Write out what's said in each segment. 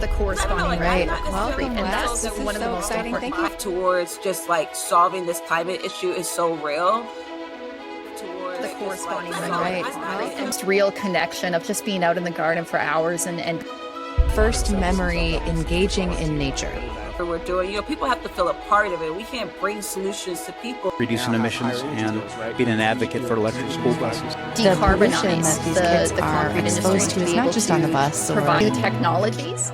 the corresponding right. Welcome, and that's this one of the most exciting. important Thank you. towards just like solving this climate issue is so real. The corresponding right. and real connection of just being out in the garden for hours and first memory engaging in nature. We're doing, people have to feel a part of it. We can't bring solutions to people. Reducing emissions and being an advocate for electric school buses. The pollution that these kids are exposed to is not just on the bus. Provide the technologies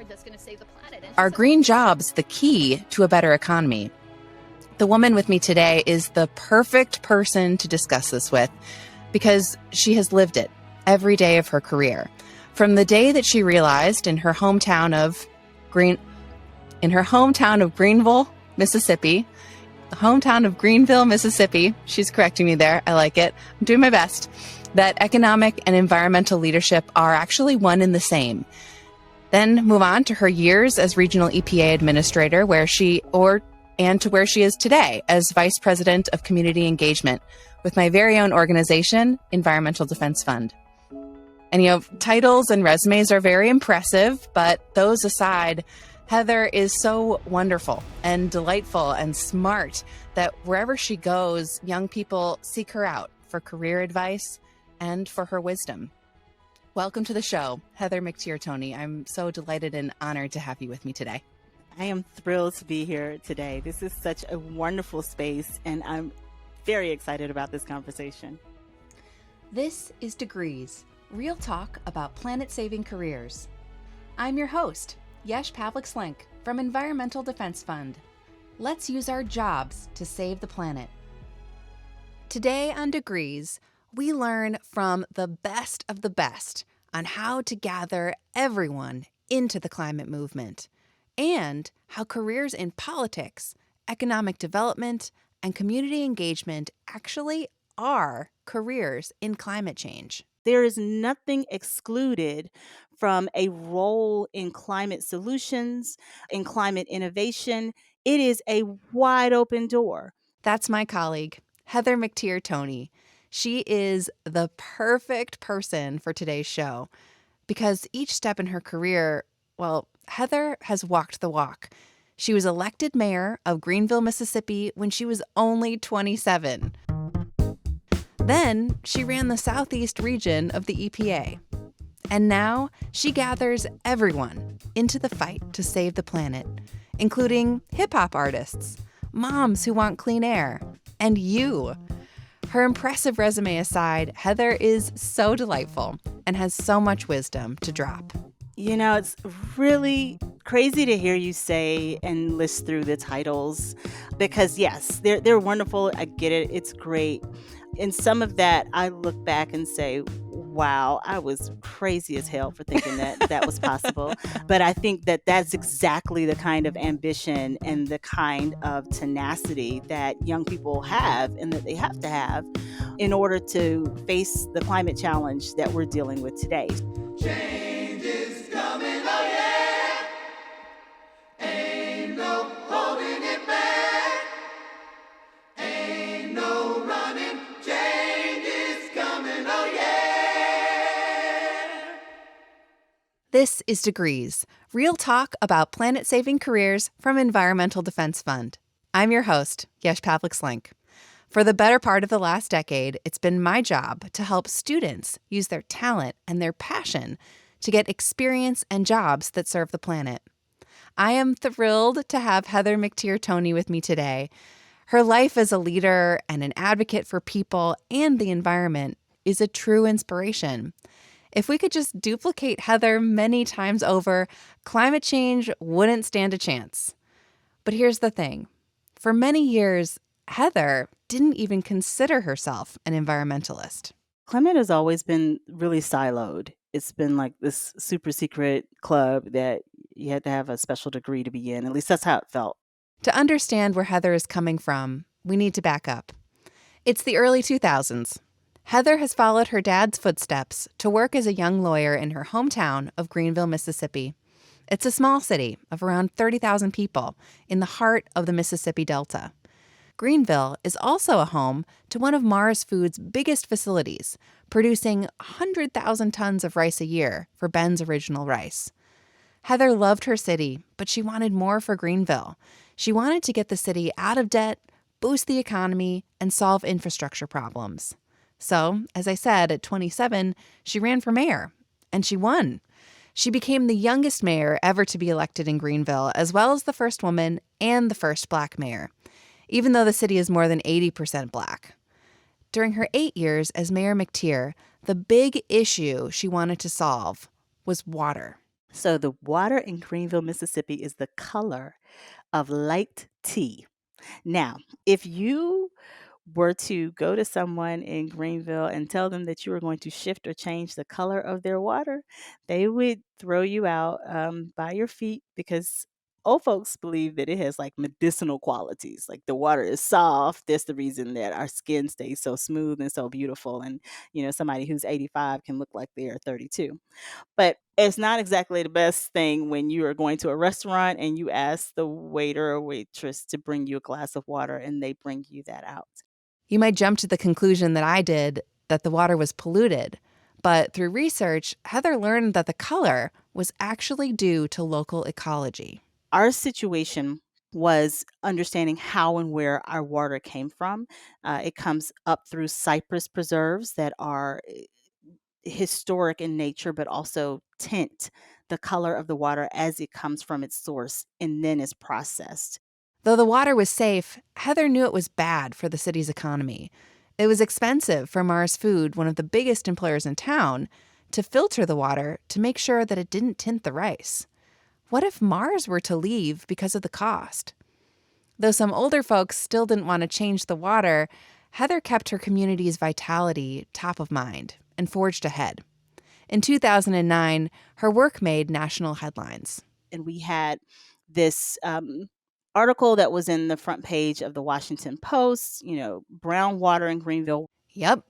that's going to save the planet. Are green jobs the key to a better economy? The woman with me today is the perfect person to discuss this with because she has lived it every day of her career. From the day that she realized in her hometown of Greenville, Mississippi, she's correcting me there. I like it. I'm doing my best. That economic and environmental leadership are actually one and the same. Then move on to her years as regional EPA administrator, and to where she is today as Vice President of Community Engagement with my very own organization, Environmental Defense Fund. And, titles and resumes are very impressive, but those aside, Heather is so wonderful and delightful and smart that wherever she goes, young people seek her out for career advice and for her wisdom. Welcome to the show, Heather McTeer Toney. I'm so delighted and honored to have you with me today. I am thrilled to be here today. This is such a wonderful space, and I'm very excited about this conversation. This is Degrees, real talk about planet-saving careers. I'm your host, Yesh Pavlik-Slink from Environmental Defense Fund. Let's use our jobs to save the planet. Today on Degrees, we learn from the best of the best on how to gather everyone into the climate movement, and how careers in politics, economic development, and community engagement actually are careers in climate change. There is nothing excluded from a role in climate solutions, in climate innovation. It is a wide open door. That's my colleague, Heather McTeer Toney. She is the perfect person for today's show because each step in her career, Heather has walked the walk. She was elected mayor of Greenville, Mississippi when she was only 27. Then she ran the southeast region of the EPA. And now she gathers everyone into the fight to save the planet, including hip-hop artists, moms who want clean air, and you. Her impressive resume aside, Heather is so delightful and has so much wisdom to drop. It's really crazy to hear you say and list through the titles because, yes, they're wonderful. I get it. It's great. And some of that, I look back and say, wow, I was crazy as hell for thinking that was possible. But I think that that's exactly the kind of ambition and the kind of tenacity that young people have and that they have to have in order to face the climate challenge that we're dealing with today. Change is coming, oh yeah. Ain't no holding it back. Ain't no running. Change is coming, oh yeah. This is Degrees, real talk about planet-saving careers from Environmental Defense Fund. I'm your host, Yesh Pavlik-Slink. For the better part of the last decade, it's been my job to help students use their talent and their passion to get experience and jobs that serve the planet. I am thrilled to have Heather McTeer Toney with me today. Her life as a leader and an advocate for people and the environment is a true inspiration. If we could just duplicate Heather many times over, climate change wouldn't stand a chance. But here's the thing. For many years, Heather didn't even consider herself an environmentalist. Climate has always been really siloed. It's been like this super secret club that you had to have a special degree to be in. At least that's how it felt. To understand where Heather is coming from, we need to back up. It's the early 2000s. Heather has followed her dad's footsteps to work as a young lawyer in her hometown of Greenville, Mississippi. It's a small city of around 30,000 people in the heart of the Mississippi Delta. Greenville is also a home to one of Mars Foods' biggest facilities, producing 100,000 tons of rice a year for Ben's Original Rice. Heather loved her city, but she wanted more for Greenville. She wanted to get the city out of debt, boost the economy, and solve infrastructure problems. So, as I said, at 27, she ran for mayor, and she won. She became the youngest mayor ever to be elected in Greenville, as well as the first woman and the first Black mayor, even though the city is more than 80% Black. During her 8 years as Mayor McTeer, the big issue she wanted to solve was water. So the water in Greenville, Mississippi is the color of light tea. Now, if you were to go to someone in Greenville and tell them that you were going to shift or change the color of their water, they would throw you out by your feet because old folks believe that it has like medicinal qualities. Like the water is soft. That's the reason that our skin stays so smooth and so beautiful. And, somebody who's 85 can look like they are 32. But it's not exactly the best thing when you are going to a restaurant and you ask the waiter or waitress to bring you a glass of water and they bring you that out. You might jump to the conclusion that I did, that the water was polluted. But through research, Heather learned that the color was actually due to local ecology. Our situation was understanding how and where our water came from. It comes up through cypress preserves that are historic in nature, but also tint the color of the water as it comes from its source and then is processed. Though the water was safe, Heather knew it was bad for the city's economy. It was expensive for Mars Food, one of the biggest employers in town, to filter the water to make sure that it didn't tint the rice. What if Mars were to leave because of the cost? Though some older folks still didn't want to change the water, Heather kept her community's vitality top of mind and forged ahead. In 2009, her work made national headlines. And we had this article that was in the front page of the Washington Post, brown water in Greenville. Yep.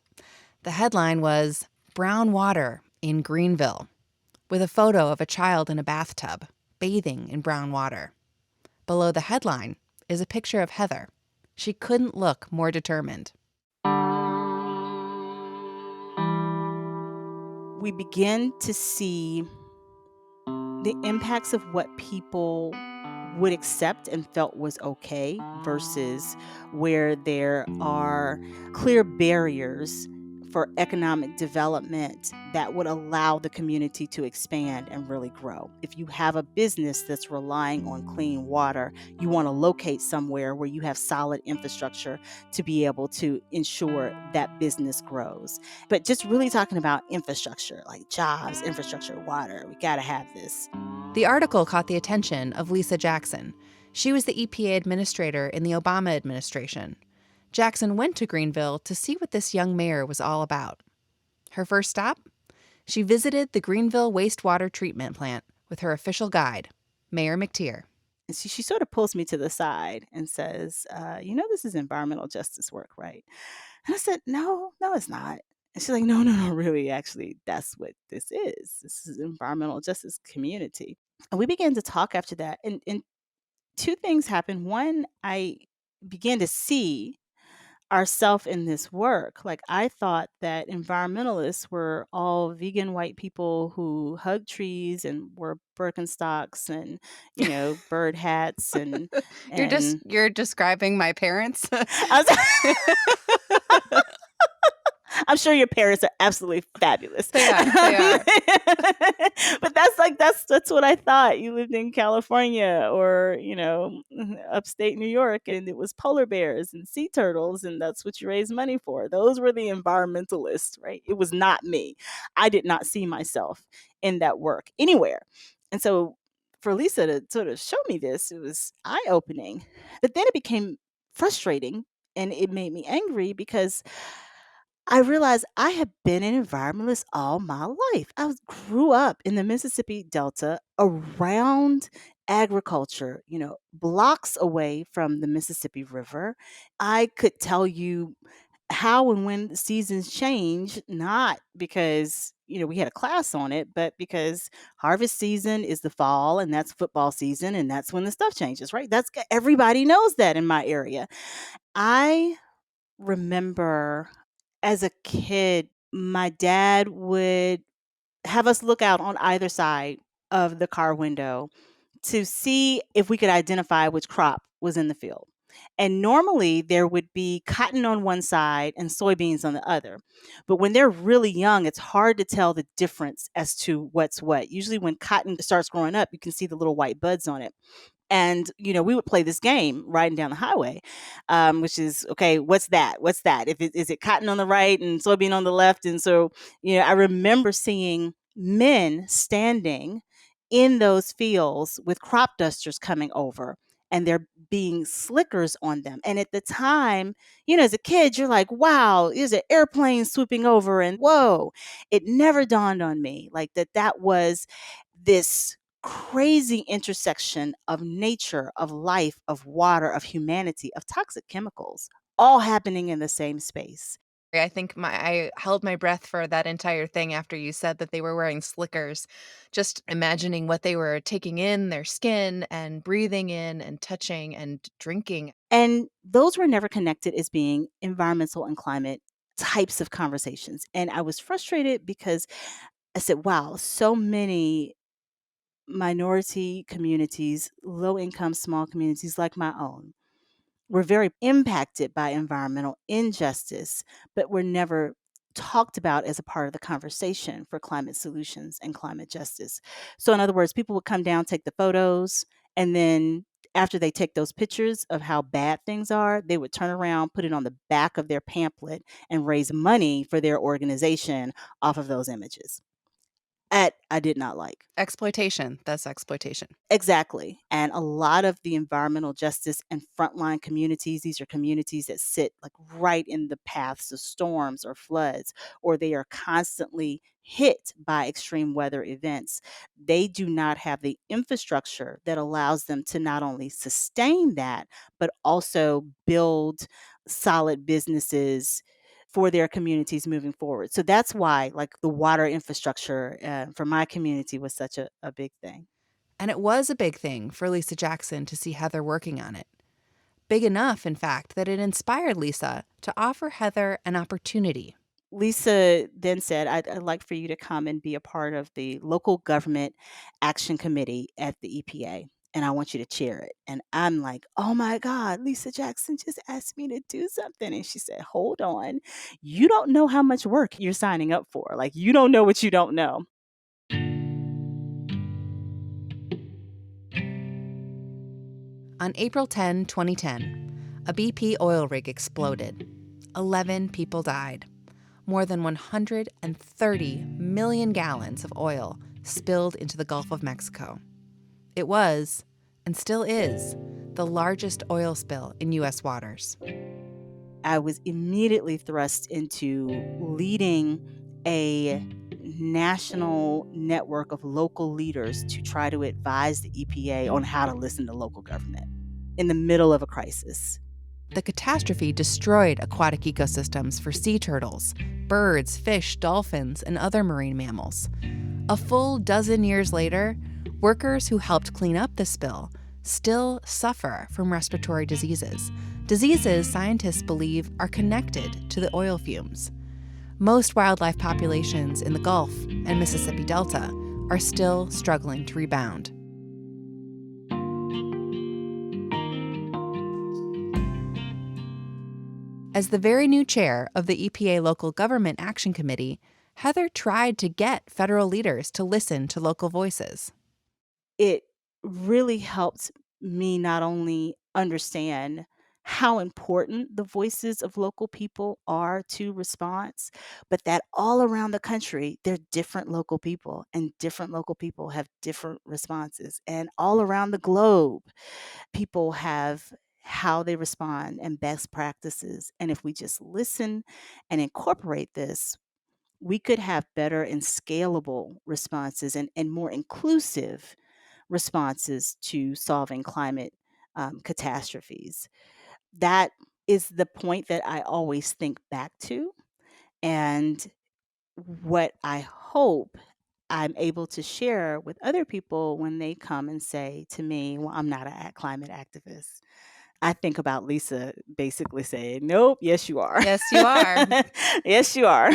The headline was Brown Water in Greenville, with a photo of a child in a bathtub bathing in brown water. Below the headline is a picture of Heather. She couldn't look more determined. We begin to see the impacts of what people would accept and felt was okay versus where there are clear barriers for economic development that would allow the community to expand and really grow. If you have a business that's relying on clean water, you want to locate somewhere where you have solid infrastructure to be able to ensure that business grows. But just really talking about infrastructure, like jobs, infrastructure, water, we got to have this. The article caught the attention of Lisa Jackson. She was the EPA administrator in the Obama administration. Jackson went to Greenville to see what this young mayor was all about. Her first stop? She visited the Greenville wastewater treatment plant with her official guide, Mayor McTeer. And she sort of pulls me to the side and says, this is environmental justice work, right? And I said, no, it's not. And she's like, no, really, actually, that's what this is. This is environmental justice community. And we began to talk after that. And two things happened. One, I began to see ourselves in this work. Like I thought that environmentalists were all vegan white people who hug trees and wore Birkenstocks and bird hats and You're describing my parents. I'm sure your parents are absolutely fabulous. They are. But that's what I thought. You lived in California or, upstate New York, and it was polar bears and sea turtles, and that's what you raised money for. Those were the environmentalists, right? It was not me. I did not see myself in that work anywhere. And so for Lisa to sort of show me this, it was eye-opening. But then it became frustrating and it made me angry because I realized I have been an environmentalist all my life. Grew up in the Mississippi Delta around agriculture, blocks away from the Mississippi River. I could tell you how and when the seasons change, not because, we had a class on it, but because harvest season is the fall and that's football season and that's when the stuff changes, right? Everybody knows that in my area. I remember as a kid, my dad would have us look out on either side of the car window to see if we could identify which crop was in the field. And normally there would be cotton on one side and soybeans on the other. But when they're really young, it's hard to tell the difference as to what's what. Usually when cotton starts growing up, you can see the little white buds on it. And, we would play this game riding down the highway, which is, okay, what's that? What's that? Is it cotton on the right and soybean on the left? And so, I remember seeing men standing in those fields with crop dusters coming over and there being slickers on them. And at the time, as a kid, you're like, wow, there's an airplane swooping over and whoa. It never dawned on me like that was this crazy intersection of nature, of life, of water, of humanity, of toxic chemicals, all happening in the same space. I think I held my breath for that entire thing after you said that they were wearing slickers, just imagining what they were taking in their skin and breathing in and touching and drinking. And those were never connected as being environmental and climate types of conversations. And I was frustrated because I said, wow, so many minority communities, low income, small communities like my own, were very impacted by environmental injustice, but were never talked about as a part of the conversation for climate solutions and climate justice. So, in other words, people would come down, take the photos, and then after they take those pictures of how bad things are, they would turn around, put it on the back of their pamphlet, and raise money for their organization off of those images. I did not like. Exploitation. That's exploitation. Exactly. And a lot of the environmental justice and frontline communities, these are communities that sit like right in the paths of storms or floods, or they are constantly hit by extreme weather events. They do not have the infrastructure that allows them to not only sustain that, but also build solid businesses for their communities moving forward. So that's why like the water infrastructure for my community was such a big thing. And it was a big thing for Lisa Jackson to see Heather working on it. Big enough, in fact, that it inspired Lisa to offer Heather an opportunity. Lisa then said, I'd like for you to come and be a part of the local government action committee at the EPA. And I want you to chair it. And I'm like, oh my God, Lisa Jackson just asked me to do something. And she said, hold on. You don't know how much work you're signing up for. Like, you don't know what you don't know. On April 10, 2010, a BP oil rig exploded. 11 people died. More than 130 million gallons of oil spilled into the Gulf of Mexico. It was, and still is, the largest oil spill in U.S. waters. I was immediately thrust into leading a national network of local leaders to try to advise the EPA on how to listen to local government in the middle of a crisis. The catastrophe destroyed aquatic ecosystems for sea turtles, birds, fish, dolphins, and other marine mammals. A full dozen years later, workers who helped clean up the spill still suffer from respiratory diseases scientists believe are connected to the oil fumes. Most wildlife populations in the Gulf and Mississippi Delta are still struggling to rebound. As the very new chair of the EPA Local Government Action Committee, Heather tried to get federal leaders to listen to local voices. It really helped me not only understand how important the voices of local people are to response, but that all around the country, there are different local people, and different local people have different responses. And all around the globe, people have how they respond and best practices. And if we just listen and incorporate this, we could have better and scalable responses and more inclusive responses to solving climate catastrophes. That is the point that I always think back to, and what I hope I'm able to share with other people when they come and say to me, well, I'm not a climate activist. I think about Lisa basically saying, nope, yes, you are. Yes, you are. Yes, you are.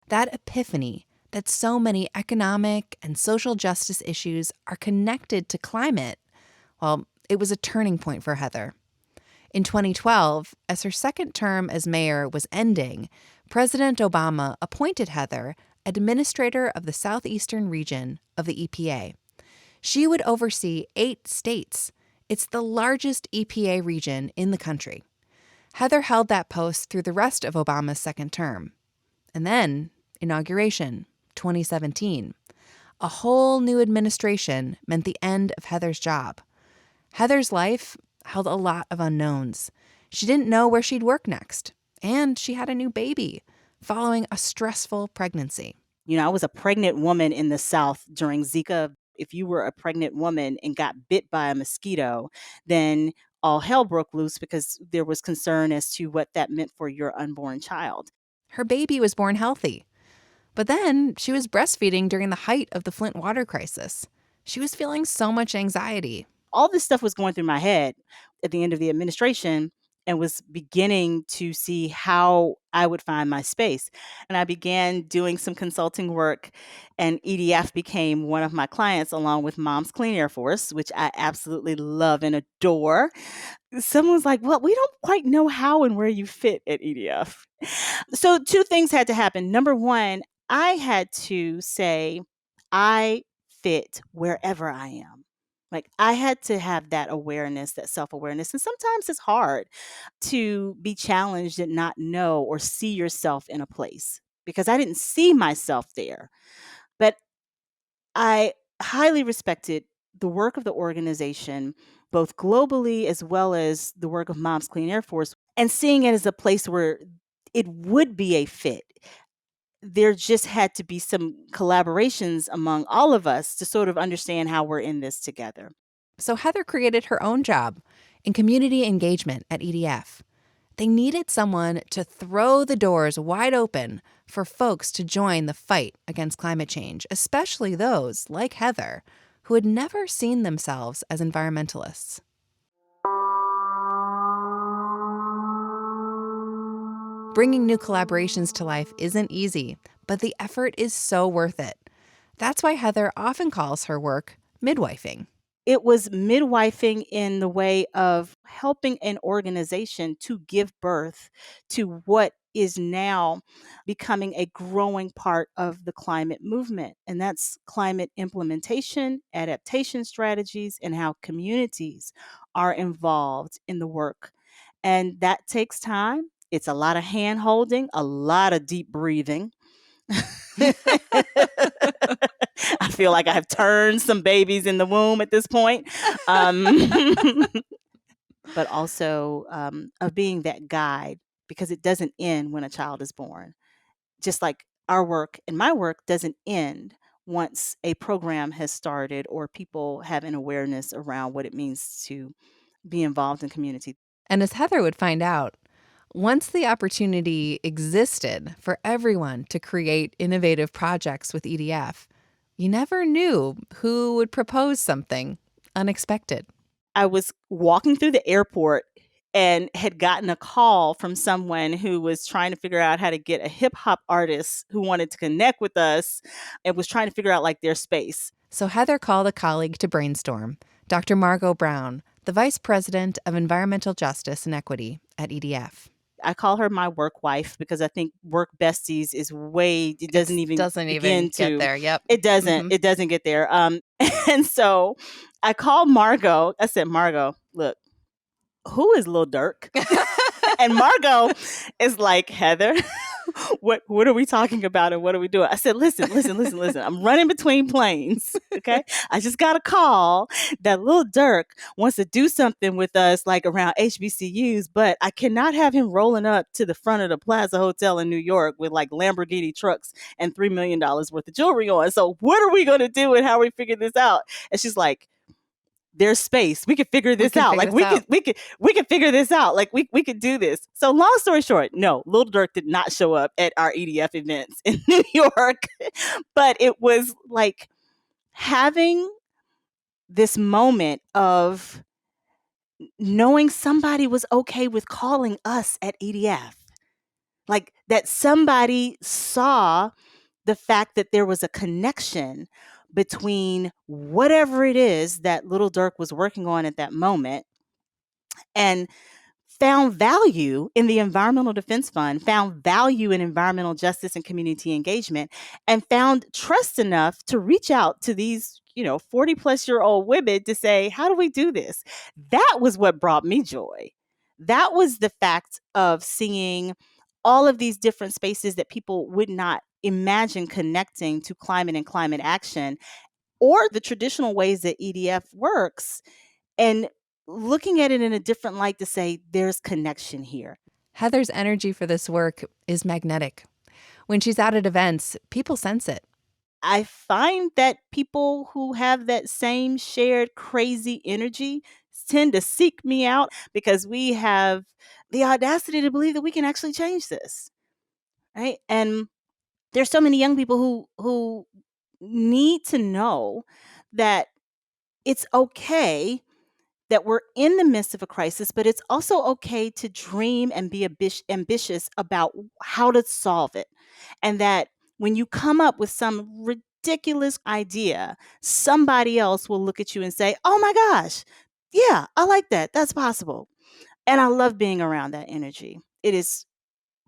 That epiphany that so many economic and social justice issues are connected to climate, well, it was a turning point for Heather. In 2012, as her second term as mayor was ending, President Obama appointed Heather administrator of the southeastern region of the EPA. She would oversee 8 states. It's the largest EPA region in the country. Heather held that post through the rest of Obama's second term. And then, inauguration, 2017. A whole new administration meant the end of Heather's job. Heather's life held a lot of unknowns. She didn't know where she'd work next. And she had a new baby following a stressful pregnancy. I was a pregnant woman in the South during Zika. If you were a pregnant woman and got bit by a mosquito, then all hell broke loose because there was concern as to what that meant for your unborn child. Her baby was born healthy. But then she was breastfeeding during the height of the Flint water crisis. She was feeling so much anxiety. All this stuff was going through my head at the end of the administration, and was beginning to see how I would find my space. And I began doing some consulting work, and EDF became one of my clients along with Mom's Clean Air Force, which I absolutely love and adore. Someone was like, well, we don't quite know how and where you fit at EDF. So 2 things had to happen. Number one, I had to say, I fit wherever I am. Like, I had to have that awareness, that self-awareness. And sometimes it's hard to be challenged and not know or see yourself in a place, because I didn't see myself there. But I highly respected the work of the organization, both globally as well as the work of Mom's Clean Air Force, and seeing it as a place where it would be a fit. There just had to be some collaborations among all of us to sort of understand how we're in this together. So Heather created her own job in community engagement at EDF. They needed someone to throw the doors wide open for folks to join the fight against climate change, especially those, like Heather, who had never seen themselves as environmentalists. Bringing new collaborations to life isn't easy, but the effort is so worth it. That's why Heather often calls her work midwifing. It was midwifing in the way of helping an organization to give birth to what is now becoming a growing part of the climate movement. And that's climate implementation, adaptation strategies, and how communities are involved in the work. And that takes time. It's a lot of hand holding, a lot of deep breathing. I feel like I have turned some babies in the womb at this point. But also of being that guide, because it doesn't end when a child is born. Just like our work and my work doesn't end once a program has started or people have an awareness around what it means to be involved in community. And as Heather would find out, once the opportunity existed for everyone to create innovative projects with EDF, you never knew who would propose something unexpected. I was walking through the airport and had gotten a call from someone who was trying to figure out how to get a hip hop artist who wanted to connect with us and was trying to figure out like their space. So Heather called a colleague to brainstorm, Dr. Margot Brown, the Vice President of Environmental Justice and Equity at EDF. I call her my work wife because I think work besties is it doesn't even get there. Yep. It doesn't. Mm-hmm. It doesn't get there. And so I called Margot. I said, Margot, look, who is Lil Durk? And Margot is like, Heather, what are we talking about and what are we doing? I said, listen. I'm running between planes. Okay. I just got a call that Lil Durk wants to do something with us like around HBCUs, but I cannot have him rolling up to the front of the Plaza Hotel in New York with like Lamborghini trucks and $3 million worth of jewelry on. So what are we going to do and how are we figure this out? And she's like, there's space. We could figure this out. Like we could figure this out. Like we could do this. So long story short, no, Lil Durk did not show up at our EDF events in New York. But it was like having this moment of knowing somebody was okay with calling us at EDF. Like that somebody saw the fact that there was a connection between whatever it is that little Dirk was working on at that moment and found value in the Environmental Defense Fund, found value in environmental justice and community engagement, and found trust enough to reach out to these, 40 plus year old women to say, how do we do this? That was what brought me joy. That was the fact of seeing all of these different spaces that people would not imagine connecting to climate and climate action or the traditional ways that EDF works, and looking at it in a different light to say there's connection here. Heather's energy for this work is magnetic. When she's out at events, people sense it. I find that people who have that same shared crazy energy tend to seek me out because we have the audacity to believe that we can actually change this, right? And there's so many young people who need to know that it's okay that we're in the midst of a crisis, but it's also okay to dream and be ambitious about how to solve it. And that when you come up with some ridiculous idea, somebody else will look at you and say, oh my gosh, yeah, I like that. That's possible. And I love being around that energy. It is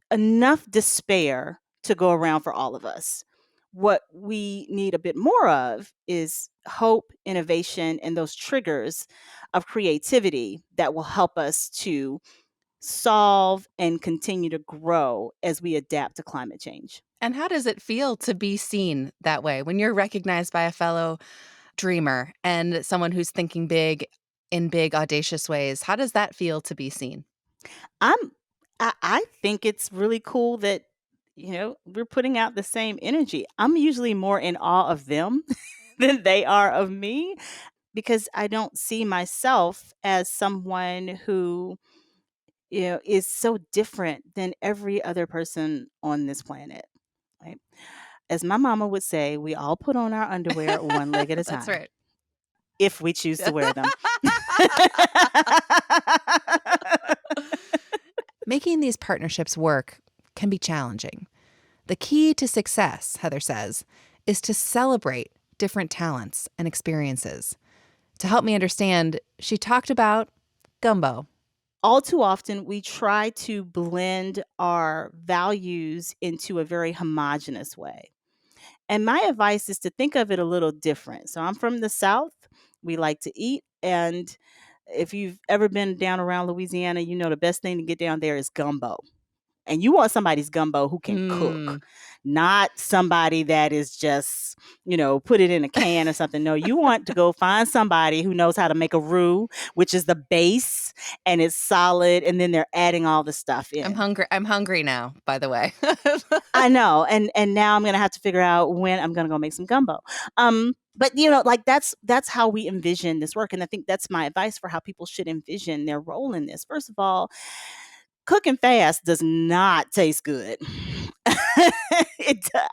enough despair to go around for all of us. What we need a bit more of is hope, innovation, and those triggers of creativity that will help us to solve and continue to grow as we adapt to climate change. And how does it feel to be seen that way when you're recognized by a fellow dreamer and someone who's thinking big in big, audacious ways? How does that feel to be seen? I think it's really cool that we're putting out the same energy. I'm usually more in awe of them than they are of me because I don't see myself as someone who is so different than every other person on this planet, right? As my mama would say, we all put on our underwear one leg at a time. That's right. If we choose to wear them. Making these partnerships work can be challenging. The key to success, Heather says, is to celebrate different talents and experiences. To help me understand, she talked about gumbo. All too often, we try to blend our values into a very homogenous way. And my advice is to think of it a little different. So I'm from the South. We like to eat. And if you've ever been down around Louisiana, you know the best thing to get down there is gumbo. And you want somebody's gumbo who can cook, not somebody that is just, put it in a can or something. No, you want to go find somebody who knows how to make a roux, which is the base, and it's solid, and then they're adding all the stuff in. I'm hungry now, by the way. I know, and now I'm gonna have to figure out when I'm gonna go make some gumbo. But that's how we envision this work, and I think that's my advice for how people should envision their role in this. First of all, cooking fast does not taste good.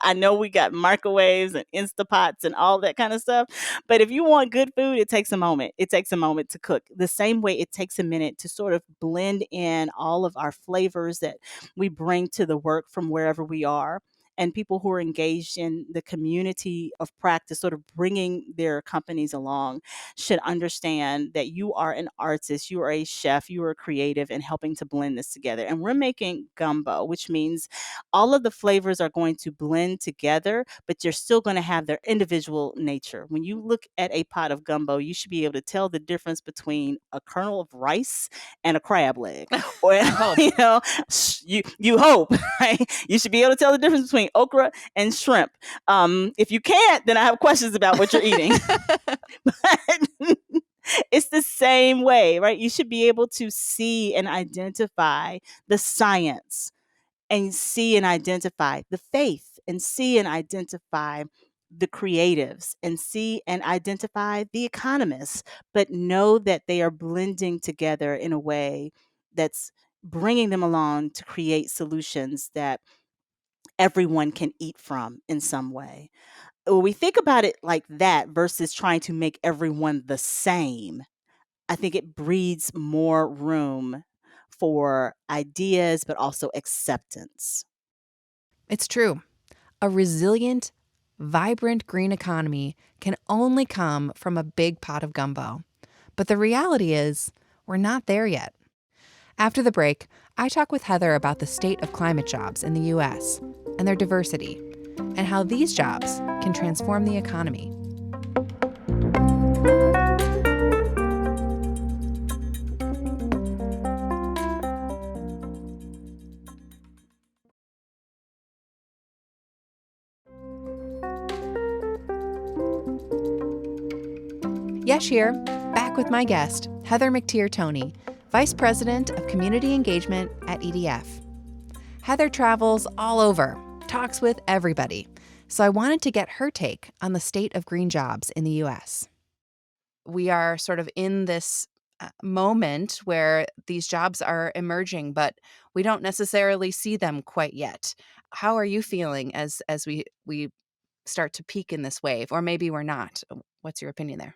I know we got microwaves and Instapots and all that kind of stuff, but if you want good food, it takes a moment. It takes a moment to cook. The same way it takes a minute to sort of blend in all of our flavors that we bring to the work from wherever we are. And people who are engaged in the community of practice, sort of bringing their companies along, should understand that you are an artist, you are a chef, you are creative, and helping to blend this together. And we're making gumbo, which means all of the flavors are going to blend together, but you're still going to have their individual nature. When you look at a pot of gumbo, you should be able to tell the difference between a kernel of rice and a crab leg. Or you hope, right? You should be able to tell the difference between okra and shrimp. If you can't, then I have questions about what you're eating. But it's the same way, right? You should be able to see and identify the science, and see and identify the faith, and see and identify the creatives, and see and identify the economists, but know that they are blending together in a way that's bringing them along to create solutions that everyone can eat from in some way. When we think about it like that versus trying to make everyone the same, I think it breeds more room for ideas, but also acceptance. It's true. A resilient, vibrant green economy can only come from a big pot of gumbo. But the reality is, we're not there yet. After the break, I talk with Heather about the state of climate jobs in the U.S. and their diversity, and how these jobs can transform the economy. Yesh here, back with my guest, Heather McTeer Toney, Vice President of Community Engagement at EDF. Heather travels all over, talks with everybody, so I wanted to get her take on the state of green jobs in the U.S. We are sort of in this moment where these jobs are emerging, but we don't necessarily see them quite yet. How are you feeling as we start to peak in this wave, or maybe we're not? What's your opinion there?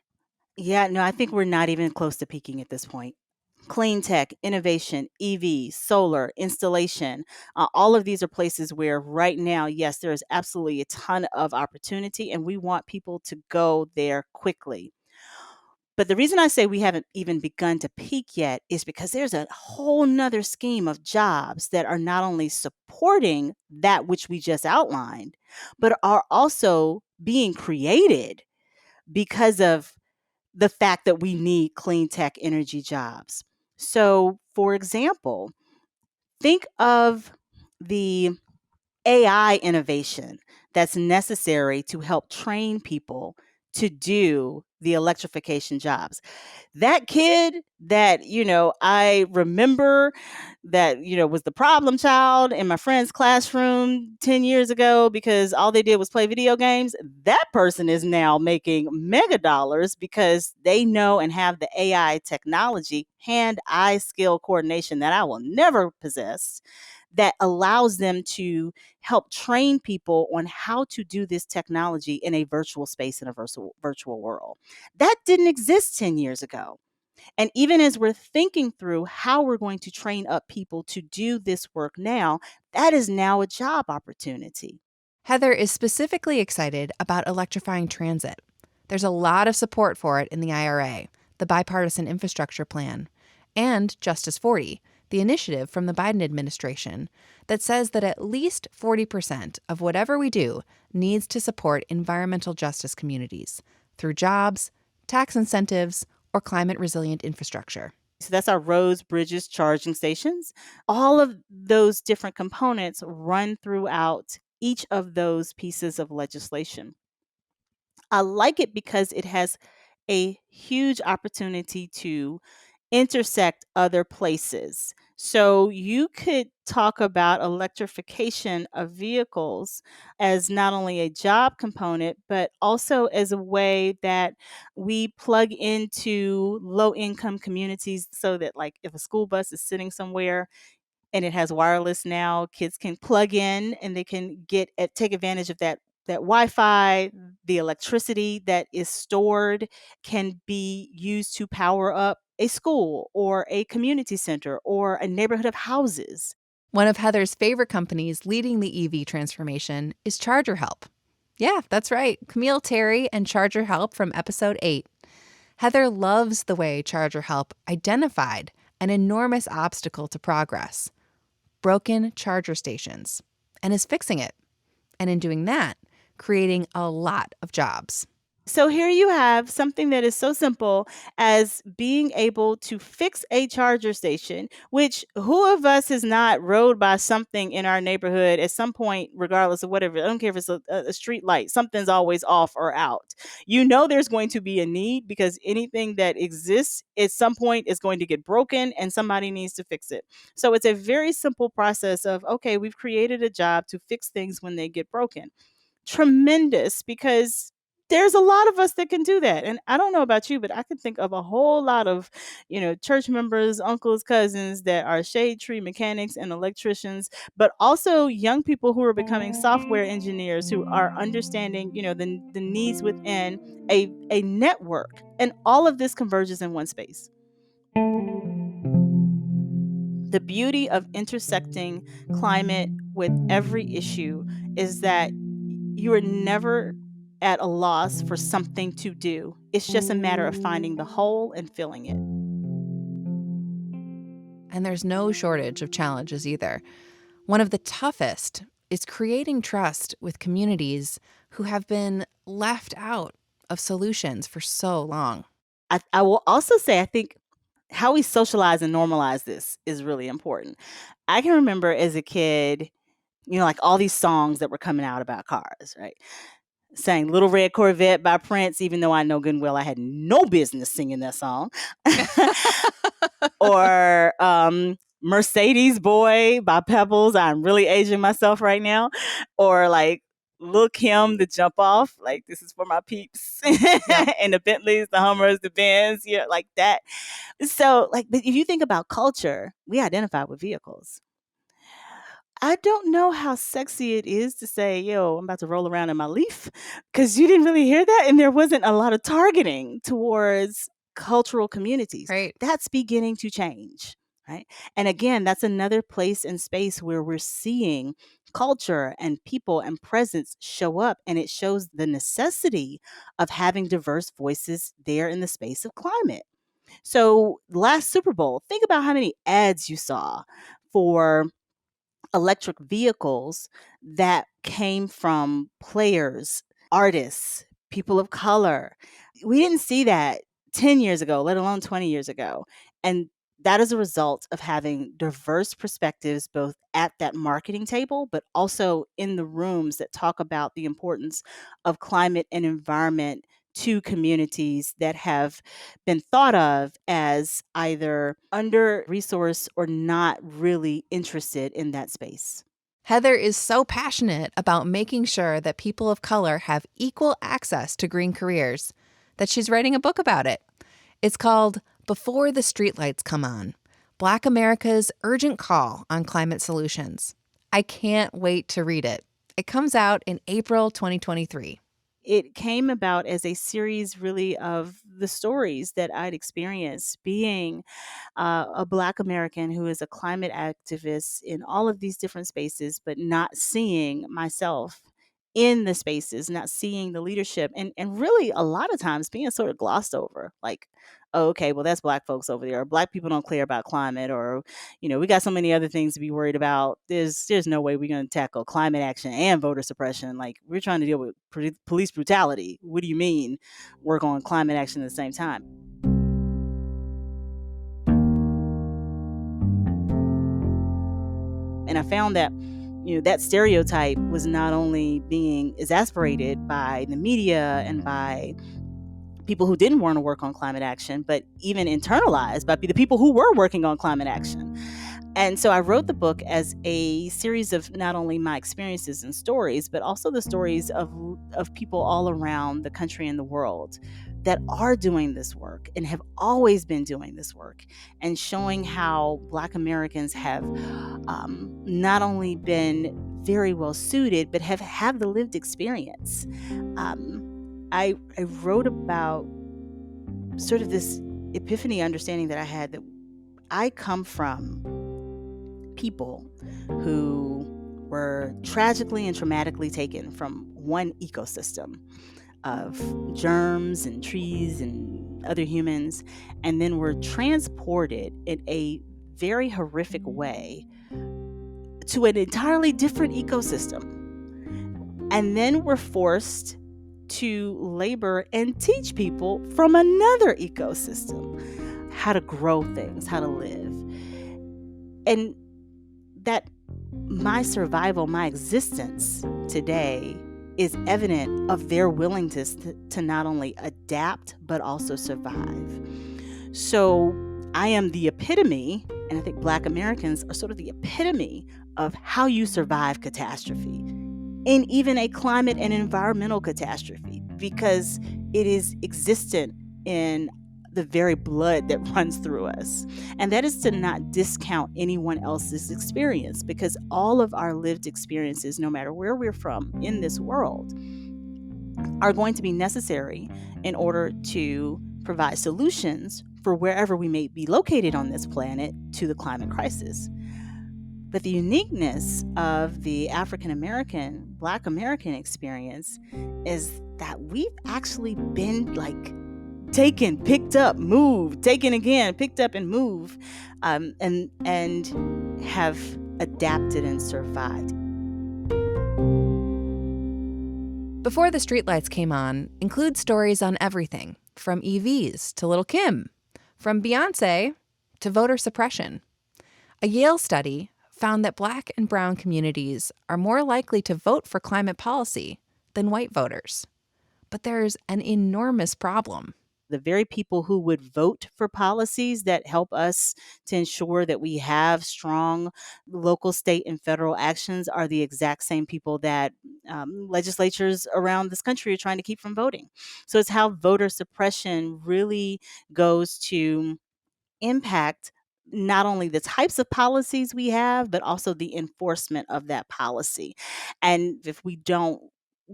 Yeah, no, I think we're not even close to peaking at this point. Clean tech, innovation, EV, solar, installation, all of these are places where right now, yes, there is absolutely a ton of opportunity, and we want people to go there quickly. But the reason I say we haven't even begun to peak yet is because there's a whole nother scheme of jobs that are not only supporting that which we just outlined, but are also being created because of the fact that we need clean tech energy jobs. So, for example, think of the AI innovation that's necessary to help train people to do the electrification jobs. That kid that, I remember that, was the problem child in my friend's classroom 10 years ago because all they did was play video games, that person is now making mega dollars because they know and have the AI technology, hand-eye skill coordination that I will never possess, that allows them to help train people on how to do this technology in a virtual space, in a virtual world. That didn't exist 10 years ago. And even as we're thinking through how we're going to train up people to do this work now, that is now a job opportunity. Heather is specifically excited about electrifying transit. There's a lot of support for it in the IRA, the Bipartisan Infrastructure Plan, and Justice 40, the initiative from the Biden administration that says that at least 40% of whatever we do needs to support environmental justice communities through jobs, tax incentives, or climate resilient infrastructure. So that's our roads, bridges, charging stations. All of those different components run throughout each of those pieces of legislation. I like it because it has a huge opportunity to intersect other places. So you could talk about electrification of vehicles as not only a job component, but also as a way that we plug into low income communities so that, like, if a school bus is sitting somewhere and it has wireless now, kids can plug in and they can take advantage of that Wi-Fi. The electricity that is stored can be used to power up a school or a community center or a neighborhood of houses. One of Heather's favorite companies leading the EV transformation is Charger Help. Yeah, that's right. Camille Terry and Charger Help from episode 8. Heather loves the way Charger Help identified an enormous obstacle to progress: broken charger stations, and is fixing it. And in doing that, creating a lot of jobs. So here you have something that is so simple as being able to fix a charger station, which who of us has not rode by something in our neighborhood at some point, regardless of whatever. I don't care if it's a street light, something's always off or out. You know there's going to be a need because anything that exists at some point is going to get broken and somebody needs to fix it. So it's a very simple process of, okay, we've created a job to fix things when they get broken. Tremendous, because there's a lot of us that can do that. And I don't know about you, but I can think of a whole lot of, church members, uncles, cousins that are shade tree mechanics and electricians, but also young people who are becoming software engineers who are understanding, the needs within a network. And all of this converges in one space. The beauty of intersecting climate with every issue is that You are never at a loss for something to do. It's just a matter of finding the hole and filling it. And there's no shortage of challenges either. One of the toughest is creating trust with communities who have been left out of solutions for so long. I will also say, I think how we socialize and normalize this is really important. I can remember as a kid, like all these songs that were coming out about cars, right? Sang Little Red Corvette by Prince, even though I know good and well I had no business singing that song. Or Mercedes Boy by Pebbles. I'm really aging myself right now. Or like Lil' Kim, The Jump Off. Like, this is for my peeps. And the Bentleys, the Hummers, the Benz, like that. So, but if you think about culture, we identify with vehicles. I don't know how sexy it is to say, yo, I'm about to roll around in my Leaf, because you didn't really hear that. And there wasn't a lot of targeting towards cultural communities. Right. That's beginning to change, right? And again, that's another place and space where we're seeing culture and people and presence show up. And it shows the necessity of having diverse voices there in the space of climate. So last Super Bowl, think about how many ads you saw for electric vehicles that came from players, artists, people of color. We didn't see that 10 years ago, let alone 20 years ago. And that is a result of having diverse perspectives, both at that marketing table, but also in the rooms that talk about the importance of climate and environment to communities that have been thought of as either under-resourced or not really interested in that space. Heather is so passionate about making sure that people of color have equal access to green careers that she's writing a book about it. It's called Before the Streetlights Come On: Black America's Urgent Call on Climate Solutions. I can't wait to read it. It comes out in April 2023. It came about as a series really of the stories that I'd experienced being a Black American who is a climate activist in all of these different spaces, but not seeing myself in the spaces, not seeing the leadership, and really a lot of times being sort of glossed over. Like, oh, okay, well, that's Black folks over there. Or Black people don't care about climate, or, we got so many other things to be worried about. There's no way we're going to tackle climate action and voter suppression. Like, we're trying to deal with police brutality. What do you mean work on climate action at the same time? And I found that that stereotype was not only being exasperated by the media and by people who didn't want to work on climate action, but even internalized by the people who were working on climate action. And so I wrote the book as a series of not only my experiences and stories, but also the stories of people all around the country and the world that are doing this work and have always been doing this work, and showing how Black Americans have not only been very well suited, but have the lived experience. I wrote about sort of this epiphany understanding that I had, that I come from people who were tragically and traumatically taken from one ecosystem of germs and trees and other humans, and then were transported in a very horrific way to an entirely different ecosystem, and then were forced to labor and teach people from another ecosystem how to grow things, how to live. And that my survival, my existence today is evident of their willingness to not only adapt, but also survive. So I am the epitome, and I think Black Americans are sort of the epitome of how you survive catastrophe, and even a climate and environmental catastrophe, because it is existent in the very blood that runs through us. And that is to not discount anyone else's experience, because all of our lived experiences, no matter where we're from in this world, are going to be necessary in order to provide solutions for wherever we may be located on this planet to the climate crisis. But the uniqueness of the African American, Black American experience is that we've actually been like taken, picked up, moved, taken again, picked up and moved, and have adapted and survived. Before the Streetlights came on includes stories on everything from EVs to Little Kim, from Beyonce to voter suppression. A Yale study found that Black and brown communities are more likely to vote for climate policy than white voters. But there's an enormous problem. The very people who would vote for policies that help us to ensure that we have strong local, state, and federal actions are the exact same people that legislatures around this country are trying to keep from voting. So it's how voter suppression really goes to impact not only the types of policies we have, but also the enforcement of that policy. And if we don't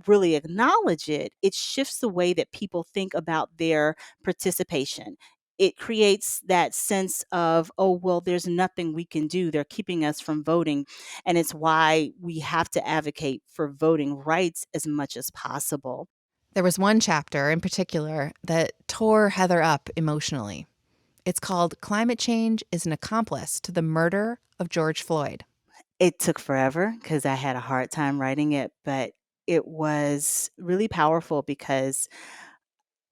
really acknowledge it, it shifts the way that people think about their participation. It creates that sense of, oh, well, there's nothing we can do. They're keeping us from voting. And it's why we have to advocate for voting rights as much as possible. There was one chapter in particular that tore Heather up emotionally. It's called Climate Change is an Accomplice to the Murder of George Floyd. It took forever because I had a hard time writing it, but it was really powerful because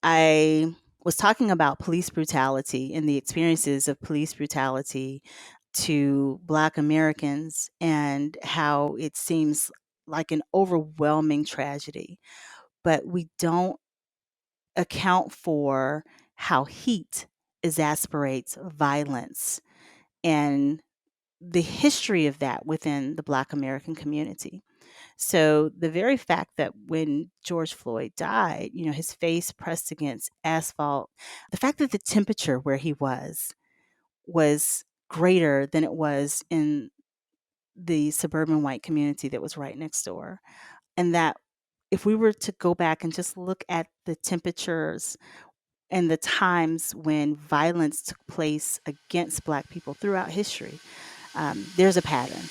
I was talking about police brutality and the experiences of police brutality to Black Americans and how it seems like an overwhelming tragedy. But we don't account for how heat exasperates violence and the history of that within the Black American community. So the very fact that when George Floyd died, his face pressed against asphalt, the fact that the temperature where he was greater than it was in the suburban white community that was right next door. And that if we were to go back and just look at the temperatures and the times when violence took place against Black people throughout history, there's a pattern.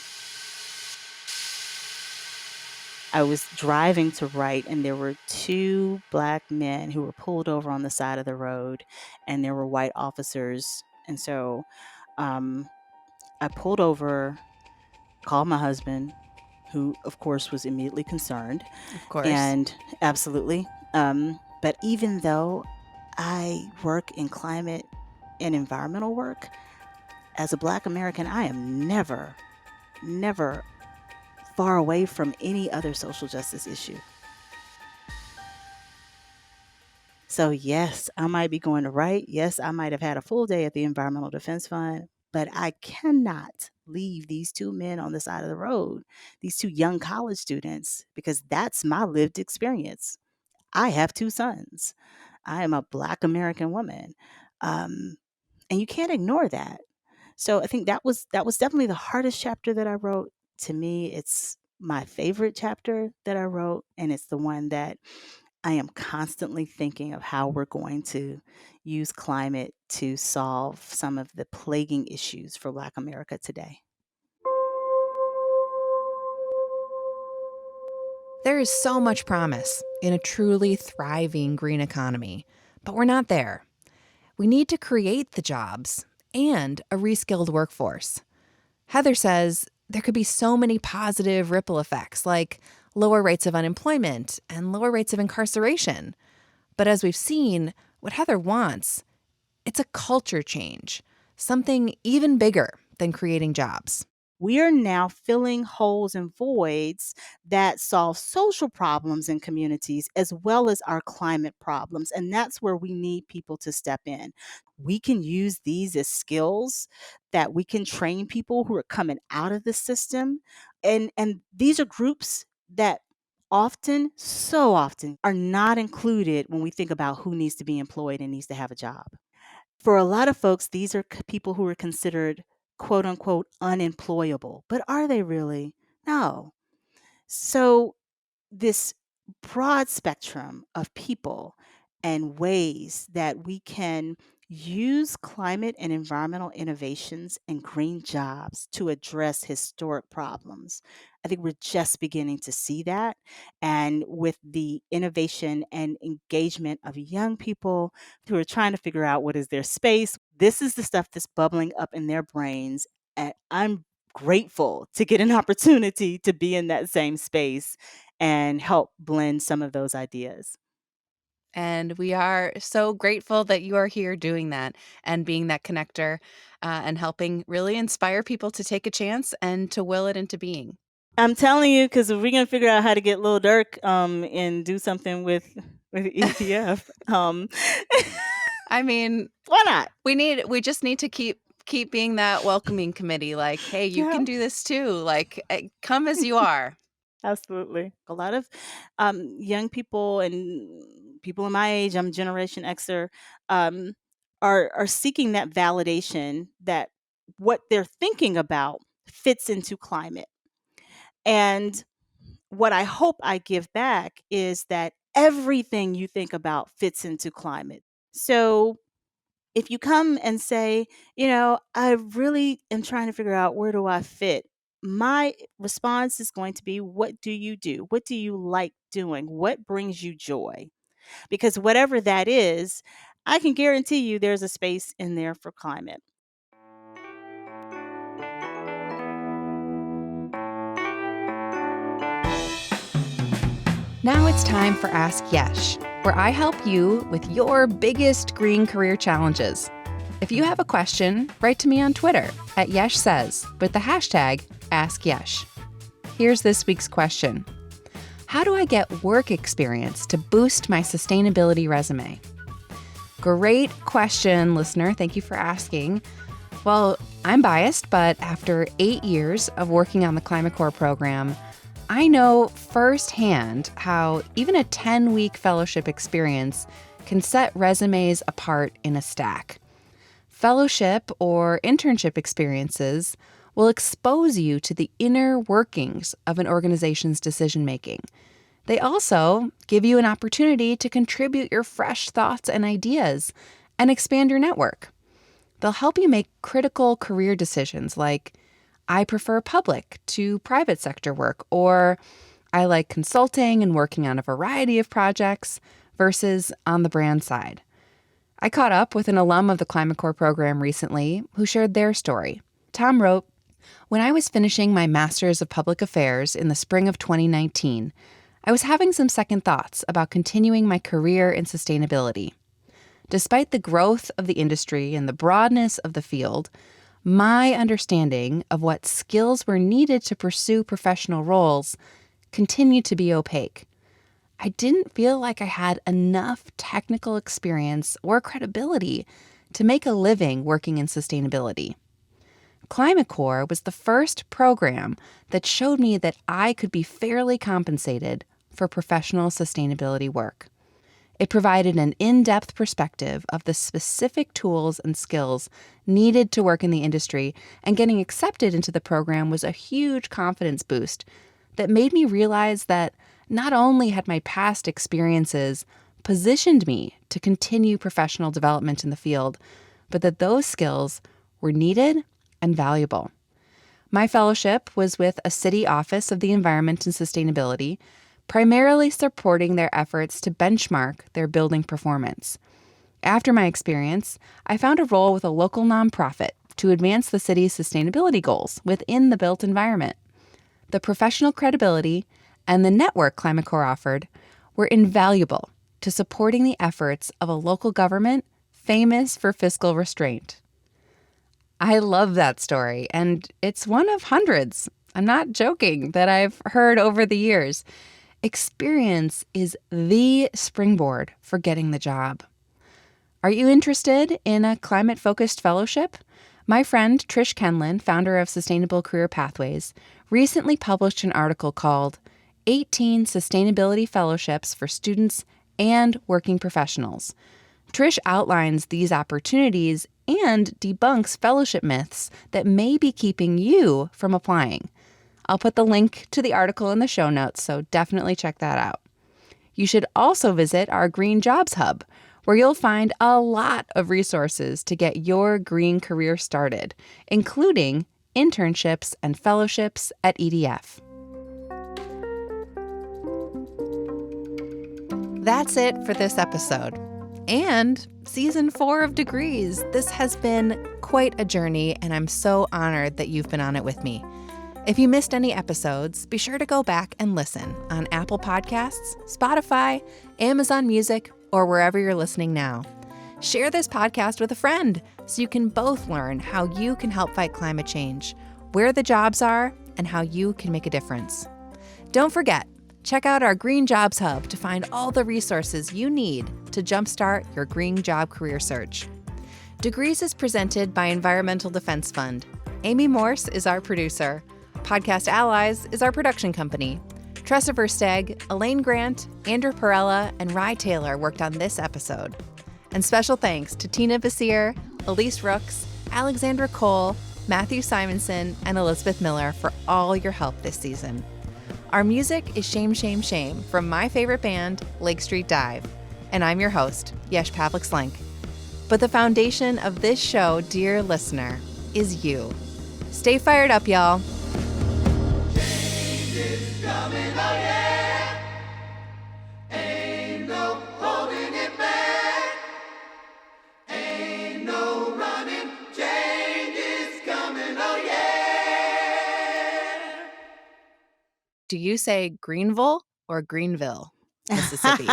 I was driving to write, and there were two Black men who were pulled over on the side of the road, and there were white officers. And so I pulled over, called my husband, who, of course, was immediately concerned. Of course. And absolutely. But even though I work in climate and environmental work, as a Black American, I am never far away from any other social justice issue. So yes, I might be going to write. Yes, I might have had a full day at the Environmental Defense Fund, but I cannot leave these two men on the side of the road, these two young college students, because that's my lived experience. I have two sons. I am a Black American woman. And you can't ignore that. So I think that was definitely the hardest chapter that I wrote. To me, it's my favorite chapter that I wrote, and it's the one that I am constantly thinking of how we're going to use climate to solve some of the plaguing issues for Black America today. There is so much promise in a truly thriving green economy, but we're not there. We need to create the jobs and a reskilled workforce. Heather says there could be so many positive ripple effects, like lower rates of unemployment and lower rates of incarceration. But as we've seen, what Heather wants, it's a culture change, something even bigger than creating jobs. We are now filling holes and voids that solve social problems in communities as well as our climate problems. And that's where we need people to step in. We can use these as skills that we can train people who are coming out of the system. And these are groups that so often are not included when we think about who needs to be employed and needs to have a job. For a lot of folks, these are people who are considered quote unquote unemployable. But are they really? No. So this broad spectrum of people and ways that we can use climate and environmental innovations and green jobs to address historic problems. I think we're just beginning to see that. And with the innovation and engagement of young people who are trying to figure out what is their space, this is the stuff that's bubbling up in their brains. And I'm grateful to get an opportunity to be in that same space and help blend some of those ideas. And we are so grateful that you are here doing that and being that connector and helping really inspire people to take a chance and to will it into being. I'm telling you, because if we're gonna figure out how to get Lil Durk and do something with ETF, I mean, why not? we just need to keep being that welcoming committee. Like, hey, you Yeah. can do this too. Like, come as you are. Absolutely. A lot of young people and people in my age, I'm Generation Xer, um, are seeking that validation that what they're thinking about fits into climate. And what I hope I give back is that everything you think about fits into climate. So if you come and say, I really am trying to figure out where do I fit, my response is going to be, what do you do? What do you like doing? What brings you joy? Because whatever that is, I can guarantee you there's a space in there for climate. Now it's time for Ask Yesh, where I help you with your biggest green career challenges. If you have a question, write to me on Twitter at Yesh Says with the hashtag AskYesh. Here's this week's question. How do I get work experience to boost my sustainability resume? Great question, listener. Thank you for asking. Well, I'm biased, but after 8 years of working on the Climate Corps program, I know firsthand how even a 10-week fellowship experience can set resumes apart in a stack. Fellowship or internship experiences will expose you to the inner workings of an organization's decision-making. They also give you an opportunity to contribute your fresh thoughts and ideas and expand your network. They'll help you make critical career decisions like, I prefer public to private sector work, or I like consulting and working on a variety of projects versus on the brand side. I caught up with an alum of the Climate Corps program recently who shared their story. Tom wrote, when I was finishing my Master's of Public Affairs in the spring of 2019, I was having some second thoughts about continuing my career in sustainability. Despite the growth of the industry and the broadness of the field, my understanding of what skills were needed to pursue professional roles continued to be opaque. I didn't feel like I had enough technical experience or credibility to make a living working in sustainability. Climate Corps was the first program that showed me that I could be fairly compensated for professional sustainability work. It provided an in-depth perspective of the specific tools and skills needed to work in the industry, and getting accepted into the program was a huge confidence boost that made me realize that not only had my past experiences positioned me to continue professional development in the field, but that those skills were needed and valuable. My fellowship was with a city office of the environment and sustainability, primarily supporting their efforts to benchmark their building performance. After my experience, I found a role with a local nonprofit to advance the city's sustainability goals within the built environment. The professional credibility and the network Climate Corps offered were invaluable to supporting the efforts of a local government famous for fiscal restraint. I love that story, and it's one of hundreds, I'm not joking, that I've heard over the years. Experience is the springboard for getting the job. Are you interested in a climate-focused fellowship? My friend Trish Kenlin, founder of Sustainable Career Pathways, recently published an article called 18 Sustainability Fellowships for Students and Working Professionals. Trish outlines these opportunities and debunks fellowship myths that may be keeping you from applying. I'll put the link to the article in the show notes, so definitely check that out. You should also visit our Green Jobs Hub, where you'll find a lot of resources to get your green career started, including internships and fellowships at EDF. That's it for this episode. And season 4 of Degrees. This has been quite a journey, and I'm so honored that you've been on it with me. If you missed any episodes, be sure to go back and listen on Apple Podcasts, Spotify, Amazon Music, or wherever you're listening now. Share this podcast with a friend so you can both learn how you can help fight climate change, where the jobs are, and how you can make a difference. Don't forget, check out our Green Jobs Hub to find all the resources you need to jumpstart your green job career search. Degrees is presented by Environmental Defense Fund. Amy Morse is our producer. Podcast Allies is our production company. Tressa Versteg, Elaine Grant, Andrew Perella, and Rye Taylor worked on this episode. And special thanks to Tina Basir, Elise Rooks, Alexandra Cole, Matthew Simonson, and Elizabeth Miller for all your help this season. Our music is Shame, Shame, Shame from my favorite band, Lake Street Dive. And I'm your host, Yesh Pavlik Slink. But the foundation of this show, dear listener, is you. Stay fired up, y'all. Change is coming, oh yeah. Ain't no holding it back. Ain't no running. Change is coming, oh yeah. Do you say Greenville or Greenville, Mississippi?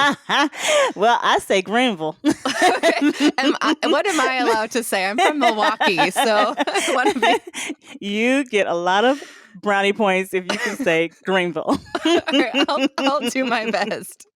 Well, I say Greenville. What am I allowed to say? I'm from Milwaukee, so I want to be... You get a lot of brownie points if you can say Greenville. All right, I'll do my best.